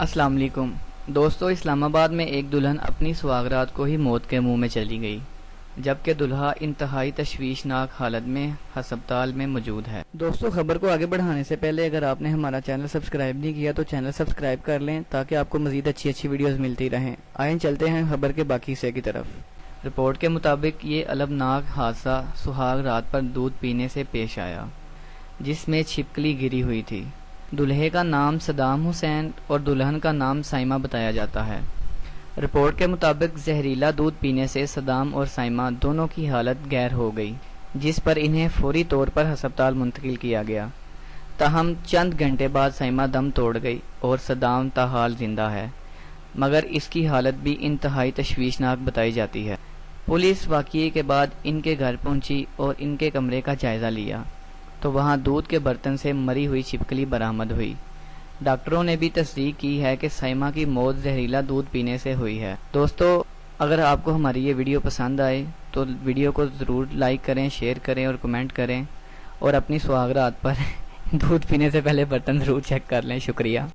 السلام علیکم دوستو، اسلام آباد میں ایک دلہن اپنی سواگرات کو ہی موت کے منہ میں چلی گئی، جبکہ دلہا انتہائی تشویشناک حالت میں ہسپتال میں موجود ہے۔ دوستو، خبر کو آگے بڑھانے سے پہلے اگر آپ نے ہمارا چینل سبسکرائب نہیں کیا تو چینل سبسکرائب کر لیں تاکہ آپ کو مزید اچھی ویڈیوز ملتی رہیں۔ آئیں چلتے ہیں خبر کے باقی حصے کی طرف۔ رپورٹ کے مطابق یہ المناک حادثہ سہاگ رات پر دودھ پینے سے پیش آیا، جس میں چھپکلی گری ہوئی تھی۔ دلہے کا نام صدام حسین اور دلہن کا نام سائمہ بتایا جاتا ہے۔ رپورٹ کے مطابق زہریلا دودھ پینے سے صدام اور سائمہ دونوں کی حالت گیر ہو گئی، جس پر انہیں فوری طور پر ہسپتال منتقل کیا گیا۔ تاہم چند گھنٹے بعد سائمہ دم توڑ گئی اور صدام تاحال زندہ ہے، مگر اس کی حالت بھی انتہائی تشویشناک بتائی جاتی ہے۔ پولیس واقعے کے بعد ان کے گھر پہنچی اور ان کے کمرے کا جائزہ لیا تو وہاں دودھ کے برتن سے مری ہوئی چھپکلی برآمد ہوئی۔ ڈاکٹروں نے بھی تصدیق کی ہے کہ سائمہ کی موت زہریلا دودھ پینے سے ہوئی ہے۔ دوستو، اگر آپ کو ہماری یہ ویڈیو پسند آئے تو ویڈیو کو ضرور لائک کریں، شیئر کریں اور کمنٹ کریں، اور اپنی سواگرات پر دودھ پینے سے پہلے برتن ضرور چیک کر لیں۔ شکریہ۔